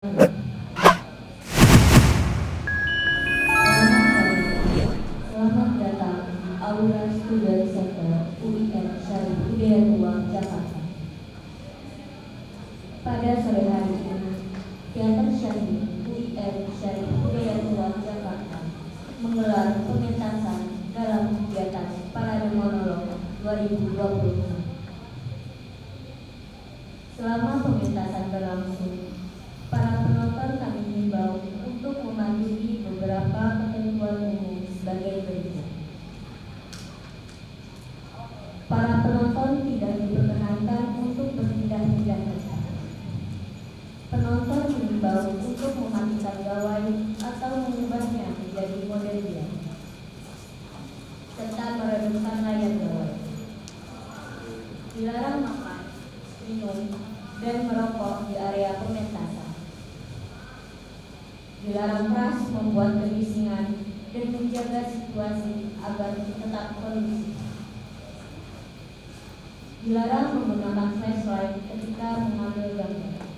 Selamat datang Aula Student Center UIN Syarif Hidayatullah Jakarta. Pada sore hari ini, Teater Syahid UIN Syarif Hidayatullah Jakarta menggelar pementasan dalam kegiatan Parade Monolog 2020. Selama pementasan berlangsung, para penonton kami himbau untuk mematuhi beberapa ketentuan umum sebagai berikut. Para penonton tidak diperkenankan untuk berpindah-pindah tempat. Penonton dihimbau untuk mematikan gawai atau mengubahnya menjadi mode diam, serta meredupkan layar gawai. Dilarang makan, minum, dan merokok di area pementasan. Dilarang keras membuat kebisingan dan menjaga situasi agar tetap kondusif. Dilarang menggunakan flashlight ketika mengambil gambar.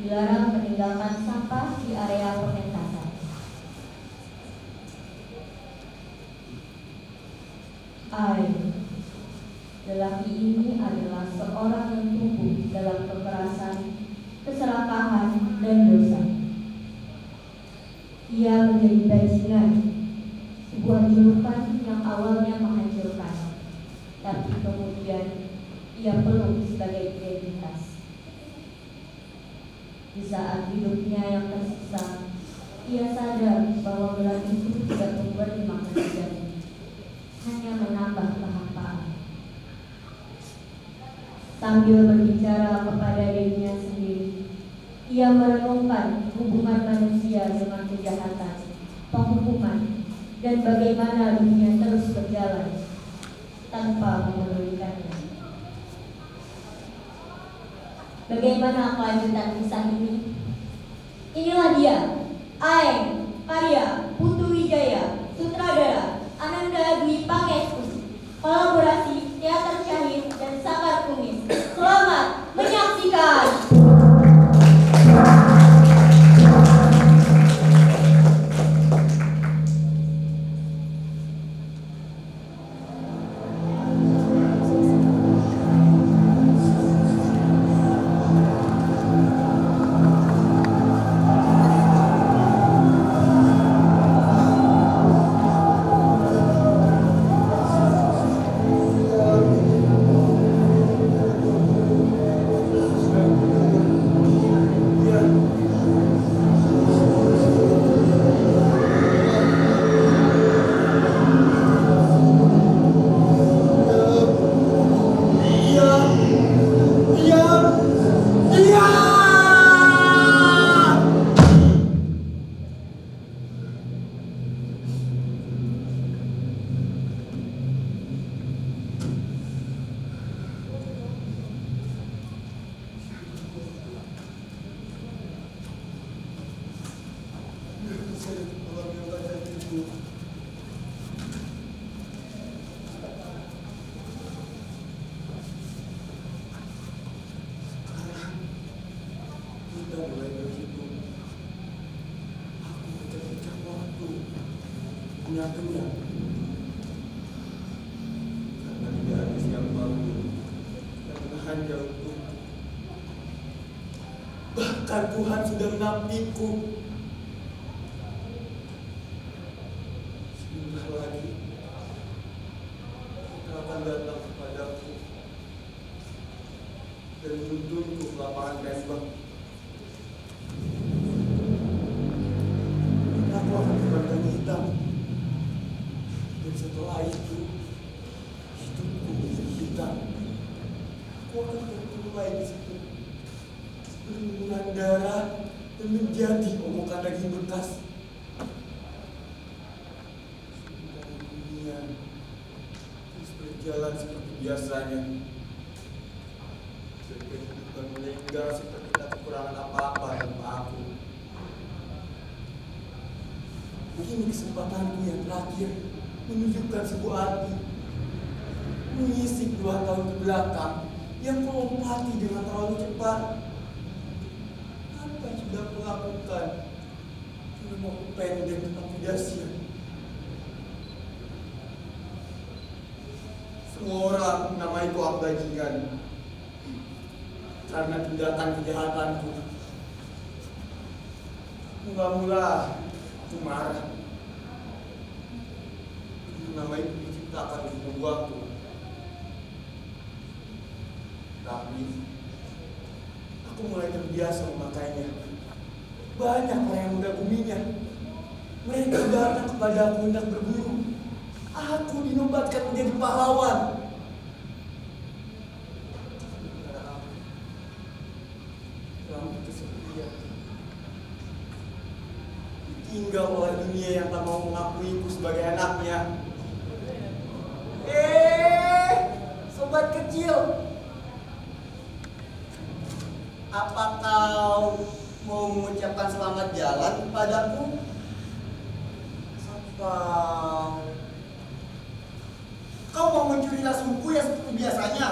Dilarang meninggalkan sampah di area pementasan. Lelaki ini adalah seorang yang tumbuh dalam kekerasan, keserakahan, dan dosa. Ia menjadi bajingan, sebuah julukan yang awalnya menghancurkan, tapi kemudian ia peluk sebagai identitas. Di saat hidupnya yang tersisa, ia sadar bahwa gelar itu tidak memberi makna sejati, hanya menambah kehampaan. Sambil berbicara kepada dirinya sendiri, ia merenungkan hubungan manusia dengan kejahatan, penghukuman, dan bagaimana dunia terus berjalan tanpa memedulikannya. Bagaimana kelanjutan kisah ini? Inilah dia, Aeng, karya Putu Wijaya, sutradara Ananda Dwi Pangestu, kolaborasi Teater Syahid dan Sakar Kumis. Selamat menyaksikan. Mulai berhitung, aku pecah-pecah waktu, nyatunya, karena tidak ada siapa mampu yang menahan jauhku. Bahkan Tuhan sudah menampikku. Sebentar lagi, Kau akan datang kepadaku dan menuntunku ke lapangan tembak. Aku akan berkata hitam, dan setelah itu hidupku menjadi hitam. Aku akan terkulai di situ, berlumuran darah dan menjadi omokan daging bekas. Sementara dunia terus berjalan seperti biasanya, dan kehidupan meninggal seperti tak kekurangan apa-apa tanpa aku. Ini kesempatanku yang terakhir menunjukkan sebuah arti, mengisi 2 tahun ke belakang yang kau lompati dengan terlalu cepat. katakan ilmuku pendek tapi dahsyat. Semua orang menamaiku bajingan karena tindakan kejahatanku. Mula-mula aku marah. Namaiku diciptakan untuk membuatku. Tapi aku mulai terbiasa memakainya. Banyak orang yang mengaguminya. Mereka datang kepadaku hendak berburu. Aku dinobatkan menjadi pahlawan. Dalam kesepian, ditinggal oleh dunia yang tak mau mengakuiku sebagai anaknya. Sobat kecil, apa kau mau mengucapkan selamat jalan kepadaku? Atau kau mau mencuri tasku ya seperti biasanya?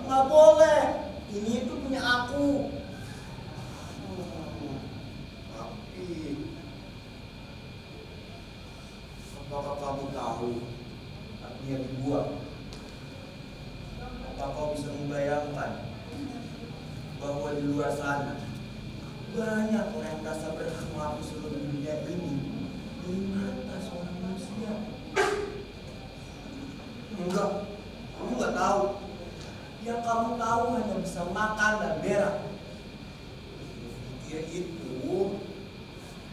Nggak boleh. Ini itu punya aku. Tapi apakah kamu tahu artinya dibuang? Apa kau bisa membayangkan bahwa di luar sana banyak orang yang merasa berhak menghapus seluruh dunia ini dari mata seorang manusia? Enggak, kamu nggak tahu. Yang kamu tahu hanya bisa makan dan berak. Itu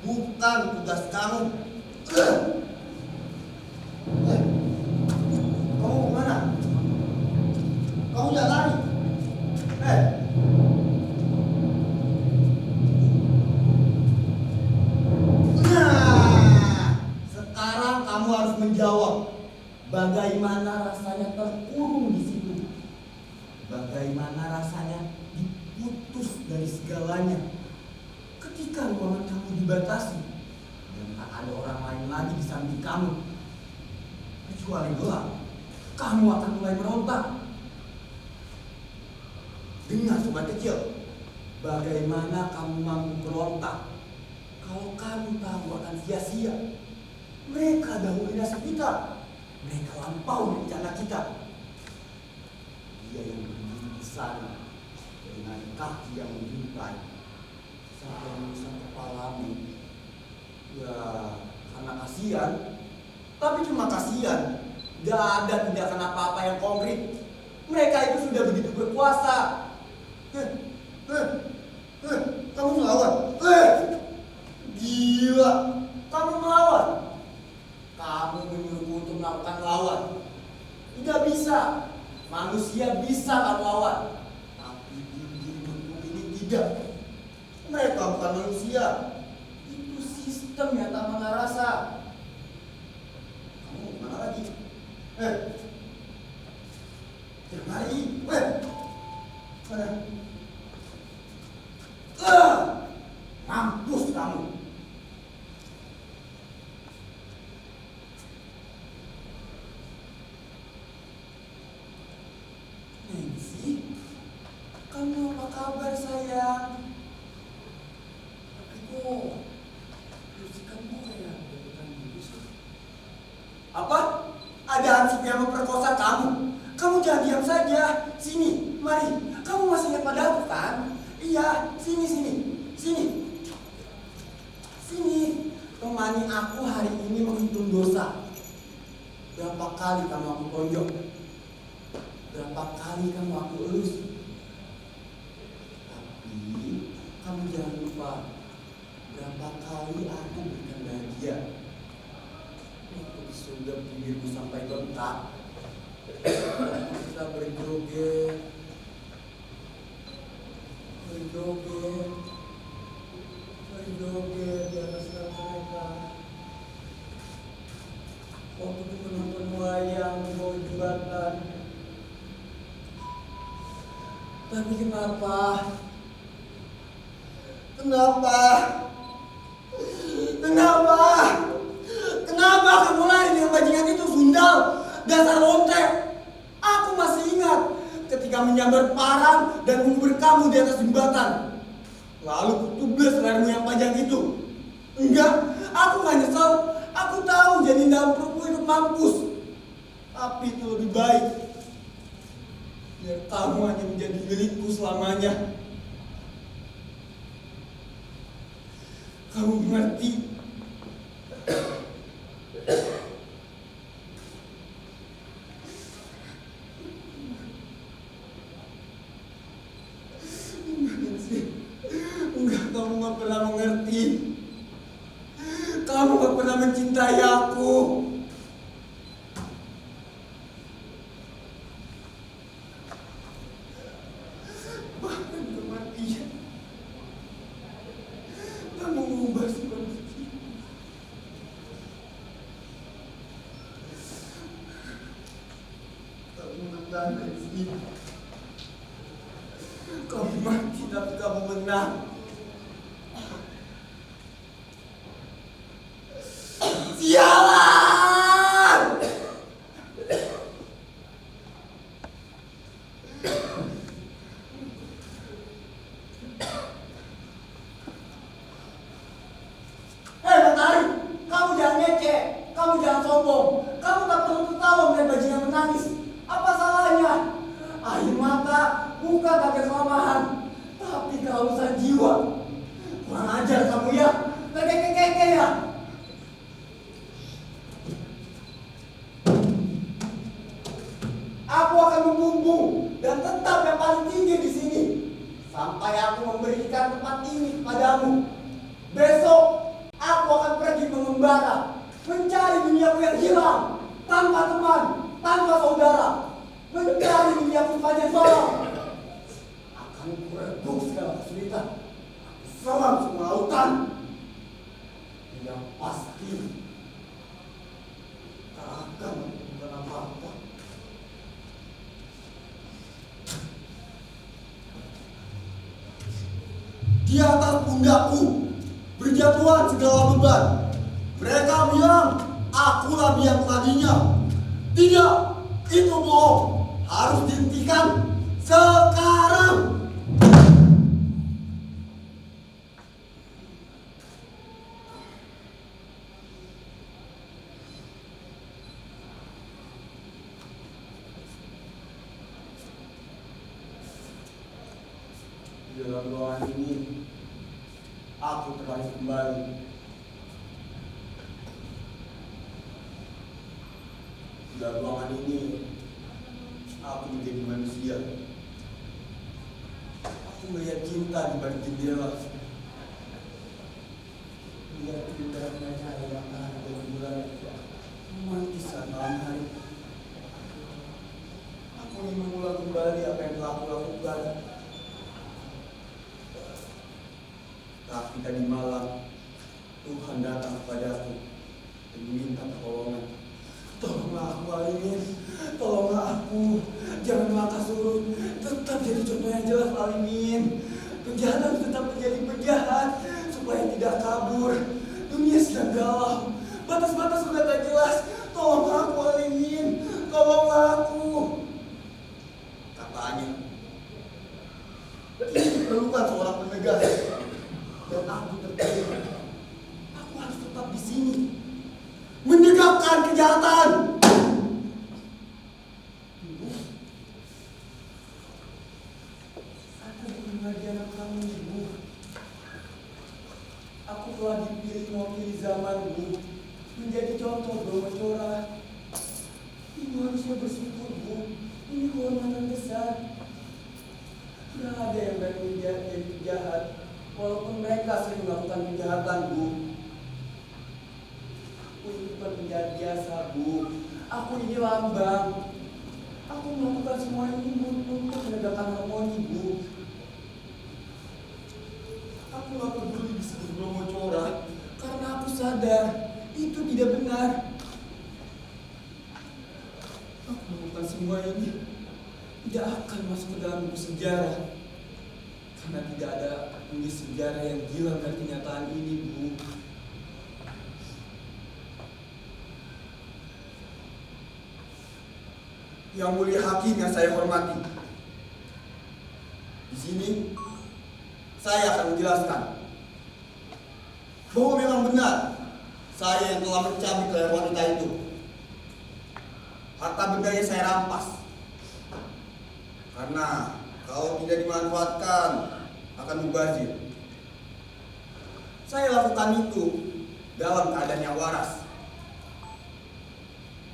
bukan tugas kamu. Kamu kemana? Kamu jangan lari. Sekarang kamu harus menjawab. Bagaimana rasanya terkurung di situ? Bagaimana rasanya diputus dari segalanya? Ketika ruangan kamu dibatasi dan tak ada orang lain lagi di samping kamu, kecuali gelap, kamu akan mulai merontak. Dengar sobat kecil, bagaimana kamu mampu berontak kalau kamu tahu akan sia-sia? Mereka dahulu nasib kita. Mereka lampaui rencana kita. Dia yang berdiri di sana dengan kaki yang menjuntai sampai menusuk kepalamu. Ya, karena kasihan. Tapi cuma kasihan. Gak ada tindakan apa-apa yang konkret. Mereka itu sudah begitu berkuasa. Kamu melawan. Gila. Kamu melawan. Kamu menyuruhku untuk melakukan lawan. Tidak bisa. Manusia bisa kamu lawan. Tapi gigi bentuk ini tidak. Mereka bukan manusia. Itu sistem yang tak mengenal rasa. Kamu mau kemana lagi? Jangan lari. Mana? Mampus kamu. Nancy, kamu apa kabar sayang? Tapi kok kamu kayak bukan gitu. Apa? Ada hansip yang memperkosa kamu? Kamu jangan diam saja. Sini, mari. Kamu masih ingat pada aku kan? Iya, sini. Sini. Temani aku hari ini menghitung dosa. Berapa kali kamu aku tonjok? Berapa kali kamu aku elus? Tapi kamu jangan lupa, berapa kali aku berikan bahagia. Waktu di surga bibirmu sampai bengkak. Kita berjoget di atas mereka. Waktu itu penonton wayang di bawah jembatan. Tapi kenapa kamu lari dengan bajingan itu, Sundal? Dasar lontek. Aku masih ingat ketika menyambar parang dan mengubur kamu di atas jembatan. lalu kutubas lehermu yang panjang itu. Enggak, aku gak nyesal. Aku tahu jadi dalam perutmu itu mampus. Tapi itu lebih baik. Biar kamu hanya menjadi milikku selamanya. Kamu mengerti? Enggak, kamu gak pernah mengerti. Kamu gak pernah mencintai aku. Bahkan kematian kamu mengubah seperti itu. Kamu menang dari sini. Kamu mati tapi kamu menang. Sialan! Hei Matahari, kamu jangan ngece, kamu jangan sombong, kamu tak perlu tertawa melihat bajingan menangis. Apa salahnya? Air mata bukan tanda kelemahan, tapi kehausan jiwa. Kurang ajar kamu ya, keke ya. Aku akan membumbung dan tetap yang paling tinggi di sini sampai aku memberikan tempat ini kepadamu. Besok aku akan pergi mengembara, mencari duniaku yang hilang, tanpa teman, tanpa saudara, mencari duniaku sepanjang malam. Akan kurebut segala kesulitan, selam semua lautan. Yang pasti tak akan melakukan apa-apa. Di atas pundakku berjatuhan segala beban. Mereka bilang akulah biang tadinya. Tidak, itu bohong. Harus dihentikan sekarang. Dalam ruangan ini, aku terlahir kembali. Dalam ruangan ini, aku menjadi manusia. Aku melihat cinta di balik jendela. Melihat indahnya cahaya matahari dan bulan romantis saat malam hari. Aku ingin mengulang kembali apa yang telah aku lakukan. Tapi tadi malam Tuhan datang kepadaku dan meminta pertolongan. Tolonglah aku Alimin, tolonglah aku. Jangan melangkah surut, tetap jadi contoh yang jelas Alimin. Penjahat harus tetap menjadi penjahat supaya tidak kabur. Dunia sedang galau, batas-batas sudah tak jelas. Tolonglah aku Alimin, tolonglah aku. Katanya ini diperlukan seorang penegas. Dan aku terpilih. Aku harus tetap di sini, menegakkan kejahatan. Aku bukan lagi anak kamu, Ibu. Aku telah dipilih mewakili zamanmu, menjadi contoh Brahmacora. Ibu harusnya bersyukur, Bu. Ini kehormatan besar. Tidak ada yang baik menjadi penjahat. Walaupun mereka sering melakukan kejahatan, Bu. Aku itu bukan penjahat biasa, Bu. Aku ini lambang. Aku melakukan semua ini untuk menegakkan harmoni, Bu. Aku gak peduli disebut Brahmacora karena aku sadar itu tidak benar. Aku melakukan semua ini tidak akan masuk ke dalam buku sejarah. Karena tidak ada penulis sejarah yang gila dengan kenyataan ini, Bu. Yang mulia hakim yang saya hormati, di sini Saya akan menjelaskan bahwa memang benar saya yang telah mencabik leher wanita itu. Harta bendanya saya rampas. Karena kalau tidak dimanfaatkan akan mubazir. Saya lakukan itu dalam keadaan yang waras.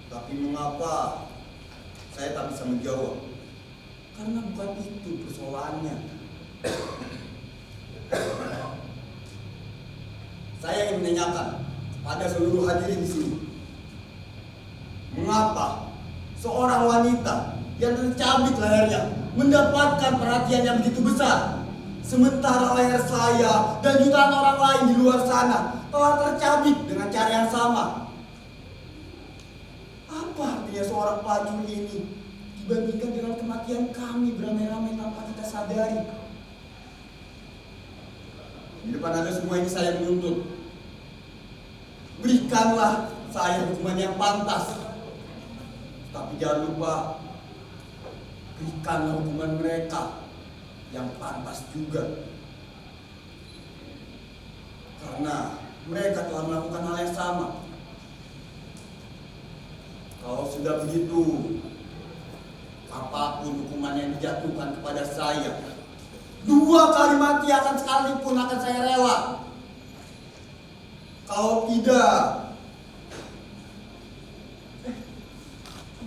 Tapi mengapa saya tak bisa menjawab? Karena bukan itu persoalannya. Saya ingin menanyakan kepada seluruh hadirin di sini, mengapa seorang wanita yang tercabik lehernya mendapatkan perhatian yang begitu besar, sementara leher saya dan jutaan orang lain di luar sana telah tercabik dengan cara yang sama? Apa artinya seorang pelacur ini dibandingkan dengan kematian kami beramai-ramai tanpa kita sadari? Di depan Anda semua ini saya menuntut, berikanlah saya hukuman yang pantas. Tapi jangan lupa, berikanlah hukuman mereka yang pantas juga. Karena mereka telah melakukan hal yang sama. Kalau sudah begitu, apapun hukuman yang dijatuhkan kepada saya, 2 kali mati akan sekalipun akan saya rela. Kalau tidak,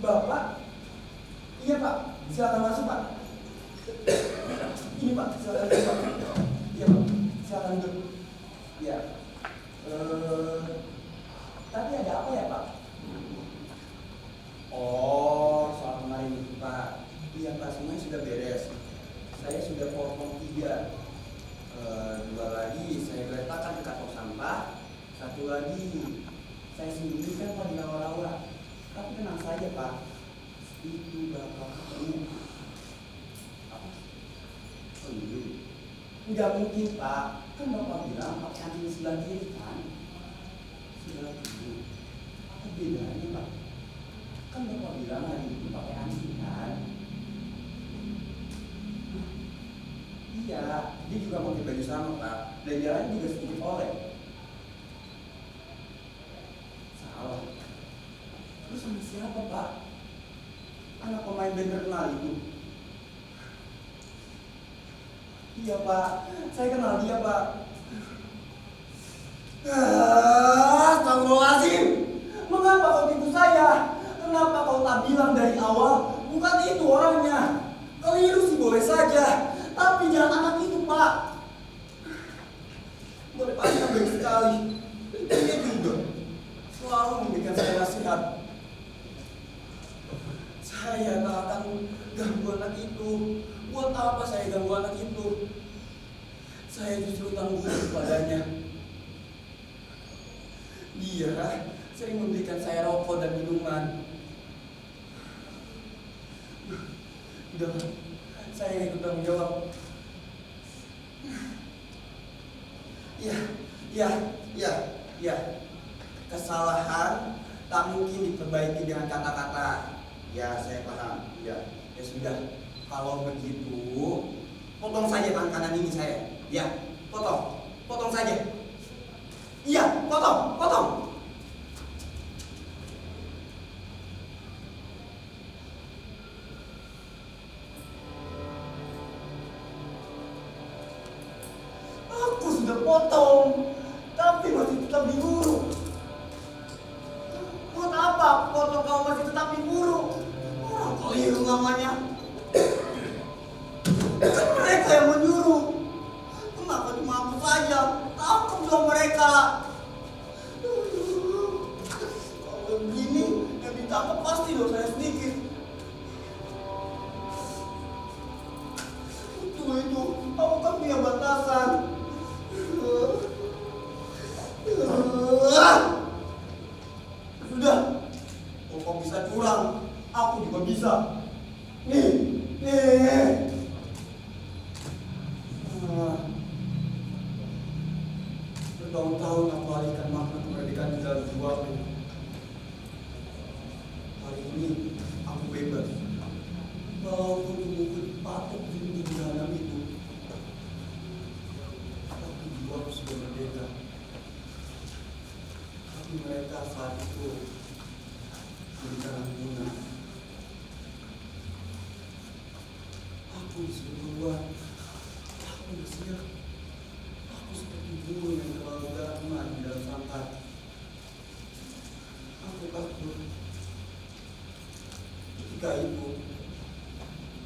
Bapak? Iya Pak, silakan masuk Pak. Ini Pak, silakan masuk Pak. Iya Pak, silakan duduk. Iya. Tadi ada apa ya Pak? Oh, soal kemarin itu Pak. Iya Pak, semuanya sudah beres. Saya sudah potong 3. 2 lagi saya letakkan dekat tong sampah. 1 lagi saya sembunyikan Pak di rawa-rawa. Tapi tenang saja Pak, itu bakal ketemu. Apa? Oh iya. Enggak mungkin Pak, kan Bapak bilang pakai anting sebelah kiri kan? Sebelah kiri. Apa bedanya Pak? Kan Bapak bilang hari itu pakai anting kan? Iya, dia juga pakai baju sama Pak. Dan jalannya juga sedikit oleng. Salah. Terus sama siapa Pak? Anak pemain band terkenal itu. Iya Pak, saya kenal dia Pak. Astagfirullahaladzim. Mengapa kau tipu saya? Kenapa kau tak bilang dari awal? Bukan itu orangnya. Keliru sih boleh saja, tapi jangan anak itu Pak. Boleh Pak, baik sekali. Dia juga selalu memberikan saya nasihat. Saya tak akan ganggu anak itu. Buat apa saya ganggu anak itu? Saya justru tangguh padanya. Dia sering memberikan saya rokok dan minuman. Udah, saya yang ikut tanggung jawab. Ya. Kesalahan tak mungkin diperbaiki dengan kata-kata. Ya, saya paham. Ya sudah. Kalau begitu, potong saja tangan kanan ini saya. Ya, potong saja. Iya, potong. Aku sudah potong, tapi masih tetap diburu. Buat apa potong kau masih tetap diburu? Orang keliru namanya. Kan mereka yang menyuruh. Kenapa cuma aku saja? Tangkap dong mereka. Kalau begini, yang ditangkap pasti dosanya sedikit. Itu, aku kan punya batasan. Sudah, kalau kau bisa curang, aku juga bisa. Nih. Bertahun-tahun aku alihkan makna kemerdekaan di dalam jiwaku. Hari ini aku bebas. Walaupun tubuhku dipatok di jahanam itu. mereka saat itu di karantina. Aku disuruh keluar. Aku bersiap. Aku seperti burung yang terlalu gaman di dalam sangkar. Aku takut. Ketika itu,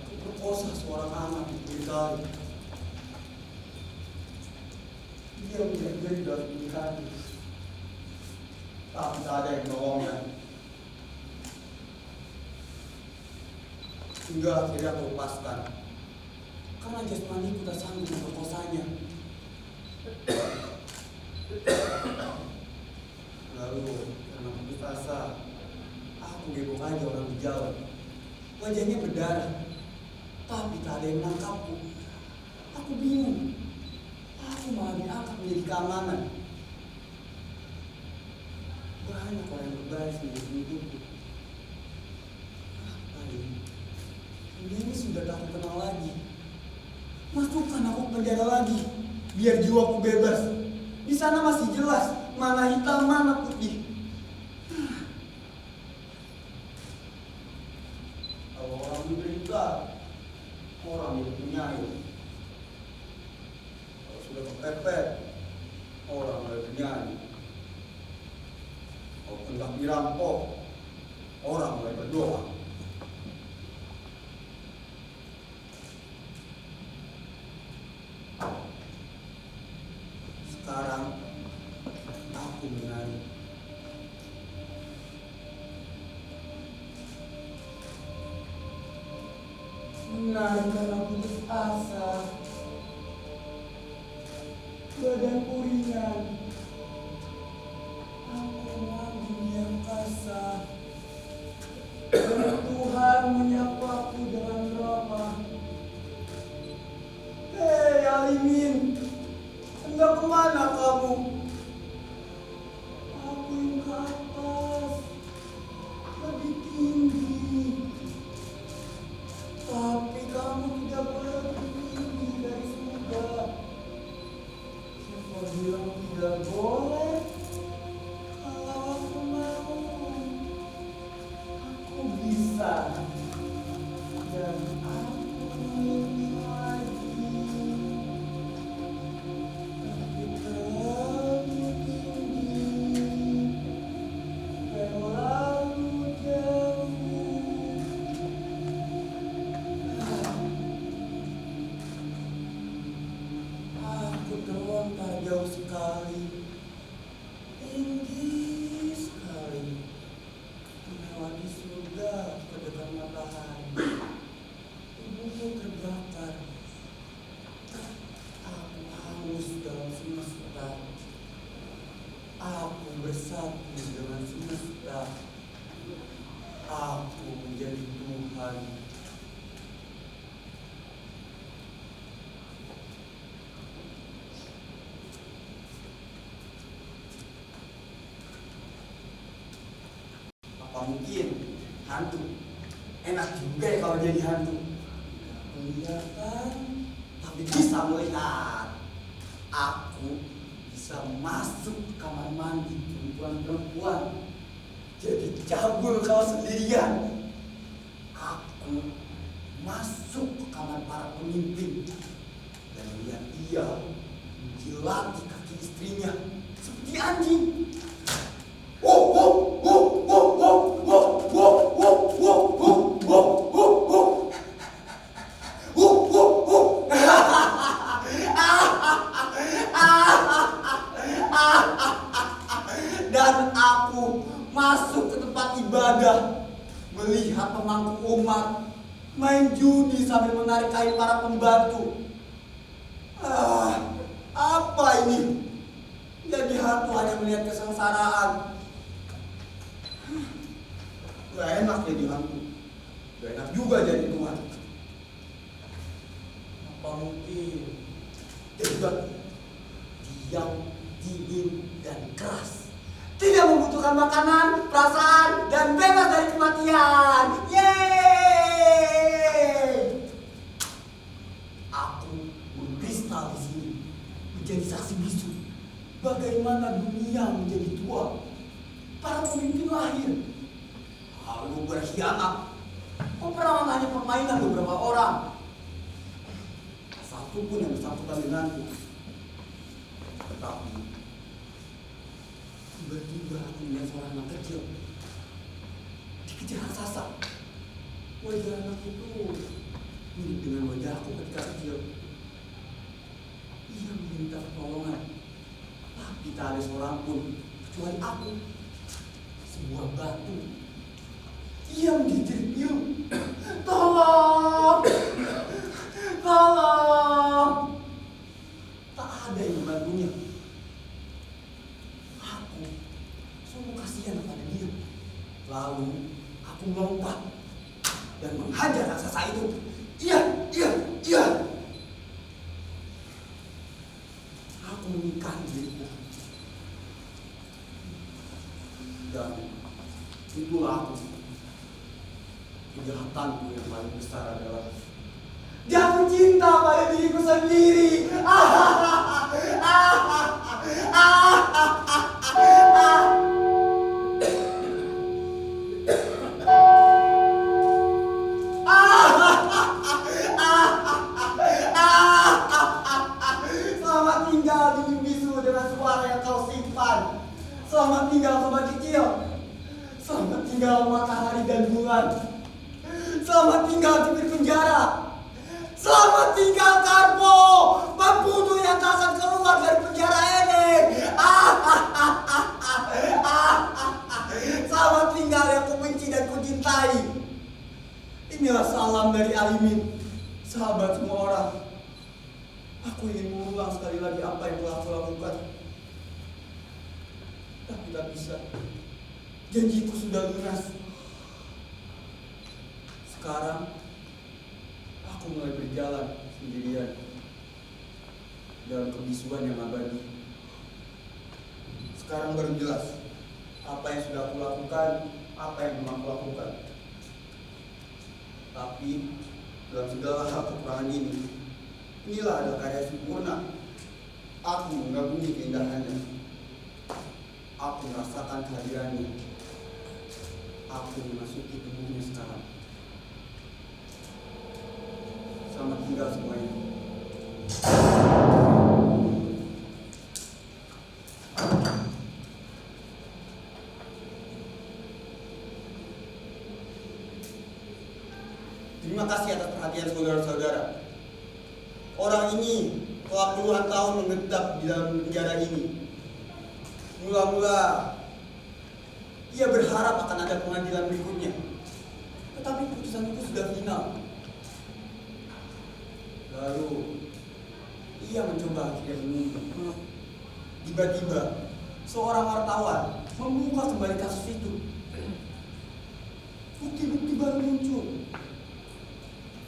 aku perkosa seorang anak di pinggir kali. Dia menjaga di dalam pinggir kali. Tapi tak ada yang menolongnya. Hingga akhirnya aku lepaskan. Karena jasmaniku tak sanggup memperkosanya. Lalu karena putus asa, aku gebok aja orang di jalan. Wajahnya berdarah, tapi tak ada yang menangkapku. Aku bingung. Aku malah diangkat menjadi keamanan. Banyak orang yang berbaris menjadi hidupku. Apa ini? Ini sudah tak aku kenal lagi. Masukkan aku ke penjara lagi, biar jiwaku bebas. Di sana masih jelas mana hitam mana putih. Kalau orang menderita, orang yang penyayang. Kalau sudah kepepet, orang mulai bernyanyi. Kalau hendak dirampok, orang mulai berdoa. Sekarang aku menari. Menari karena putus asa. Badanku ringan. Aku mengagum yang kasar. Dan Tuhan menyapaku dengan ramah. Hei Alimin, hendak kemana kamu? Aku yang ke atas, lebih tinggi. Tapi kamu tidak boleh lebih tinggi dari surga. Siapa bilang tidak boleh? Kalau aku mau, aku bisa. Dan aku ingin lagi. Jauh sekali, tinggi sekali, melewati surga ke dekat matahari. Tubuhku terbakar. Aku hangus dalam semesta. Aku bersatu dengan semesta. Aku menjadi Tuhan. Apa mungkin hantu? Enak juga ya kalau jadi hantu. Kelihatan, tapi bisa melihat. Aku bisa masuk ke kamar mandi perempuan-perempuan. Jadi cabul kalau sendirian. Aku masuk ke kamar para pemimpin dan melihat dia menjilati kaki istrinya seperti anjing. Dan aku masuk ke tempat ibadah, melihat pemangku umat main judi sambil menarik kain para pembantu. Apa ini? Jadi hantu hanya melihat kesengsaraan. Gak enak jadi hantu. Gak enak juga jadi Tuhan. Apa mungkin debat, diam, dingin, dan keras. Tidak membutuhkan makanan, perasaan, dan bebas dari kematian. Yeay! Aku mengkristal di sini, menjadi saksi bisu. Bagaimana dunia menjadi tua. para pemimpin lahir. Lalu berkhianat, memperangannya permainan beberapa orang. Satu pun yang bersangkutan denganku. Tetapi tiba-tiba aku melihat seorang anak kecil dikejar raksasa. Wajah anak itu mirip dengan wajahku ketika kecil. Ia meminta pertolongan, tapi tak ada seorang pun kecuali aku. Sebuah batu. Ia menggigit pilu. Tolong! Tolong! Tak ada yang membantunya. Aku sungguh kasihan kepada dia. Lalu aku melompat dan menghajar raksasa itu. Iya! Aku memikirkan diriku. Dan itulah aku. Kejahatanku yang paling besar adalah jatuh cinta pada diriku sendiri. Selamat tinggal di bisu dengan suara yang kau simpan. Selamat tinggal sobat kecil. Selamat tinggal matahari dan bulan. Selamat tinggal di penjara. Selamat tinggal Karpo, pembunuh yang tak akan keluar dari penjara ini. Selamat tinggal yang kubenci dan kucintai. Inilah salam dari Alimin, sahabat semua orang. Aku ingin mengulang sekali lagi apa yang telah aku lakukan. Tapi tak bisa. Janjiku sudah lunas. Sekarang aku mulai berjalan sendirian dalam kebisuan yang abadi. Sekarang baru jelas apa yang sudah aku lakukan, apa yang belum aku lakukan. Tapi dalam segala hal kekurangan ini, inilah ada karya sempurna. Aku mengagumi keindahannya. Aku merasakan kehadirannya. Aku memasuki tubuhnya sekarang. Selamat tinggal semuanya. Terima kasih atas perhatian saudara-saudara. Orang ini telah puluhan tahun menetap di dalam penjara ini. Mula-mula ia berharap akan ada pengadilan berikutnya. Tetapi putusan itu sudah final. Lalu ia mencoba akhirnya menunggu. Tiba-tiba seorang wartawan membuka kembali kasus itu. Bukti-bukti baru muncul.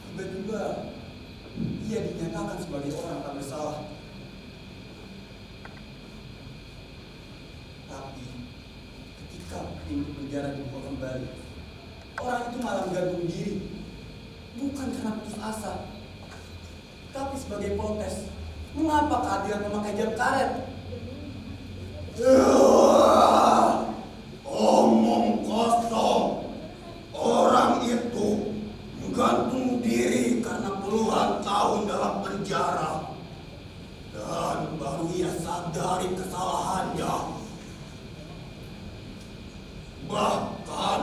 Tiba-tiba ia dinyatakan sebagai orang tak bersalah. Tapi ketika pintu penjara dibuka kembali, orang itu malah bergantung diri. Bukan karena putus asa, tapi sebagai protes. Mengapa keadilan memakai jam karet? Omong kosong. Orang itu menggantung diri karena puluhan tahun dalam penjara. Dan baru ia sadari kesalahannya. Bahkan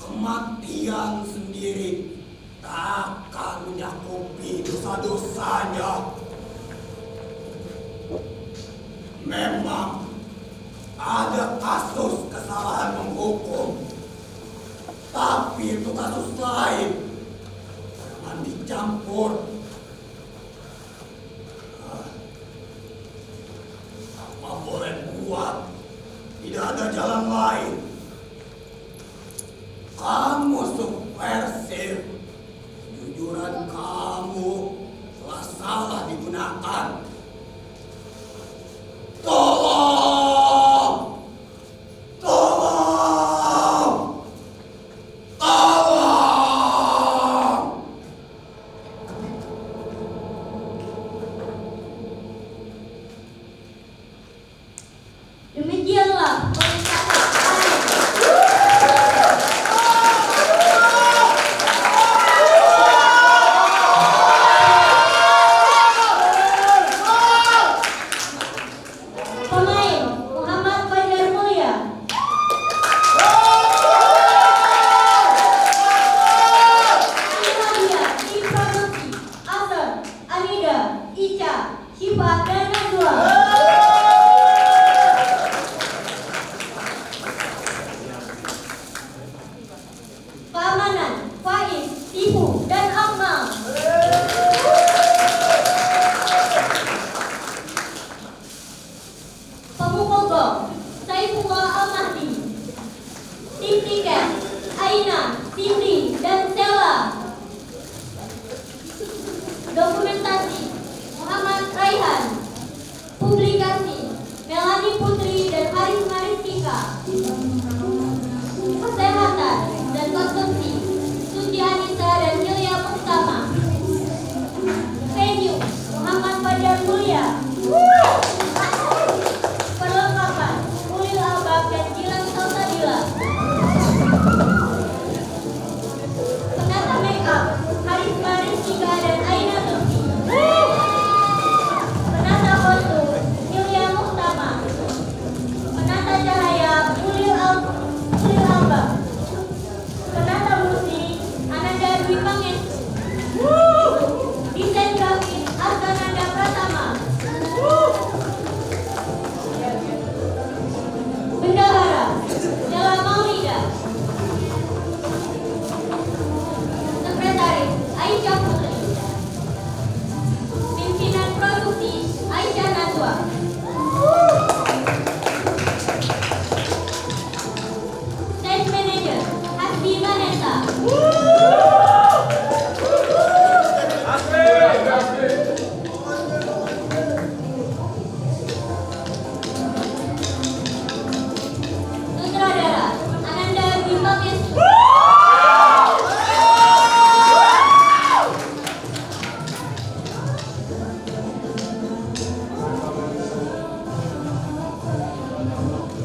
kematian sendiri takkan menyakupi dosa-dosanya. Memang ada kasus kesalahan menghukum, tapi itu kasus lain. Jangan dicampur. Apa boleh buat? Tidak ada jalan lain. Kamu subversif. Kejujuran kamu telah salah digunakan. Tolong! Tolong! Tolong! dan Najwa. Keamanan, Faiz, Tifu, dan Akmal. Pemukul gong, Saifullah Al-Mahdi. Tim tiket, Aina, Cindy, dan Stella. Dokumentasi, Muhammad Raihan. Publikasi, Melani Putri dan Haris Maristika. Kesehatan dan konsumsi, Suci Anissa dan Hilya Mustama. Venue, Muhammad Fajar Mulia. Perlengkapan, Ulil Albab dan Gilang Salsabila. Penata make up, Haris Maristika dan Aina Turki. Penata kostum, Hilya Mustama. Penata cahaya, Ulil Albab. Penata musik, Ananda Dwi Pangestu. Desain grafis, Arkananda Pratama. Bendahara, Jala Maulida. Sekretaris, Aisyah Putri. Pimpinan produksi, Aisyah Najwa. Stage manager, Hasbi Vanessa. Sutradara, Ananda Dwi Pangestu.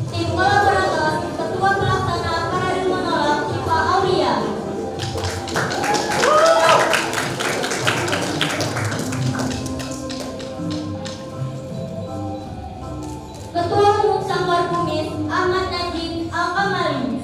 Tim kolaborator, Ketua Pelaksana Parade Monolog, Iva Aulia. Ketua Umum Sanggar Kumis, Ahmad Najib Al-Kamali.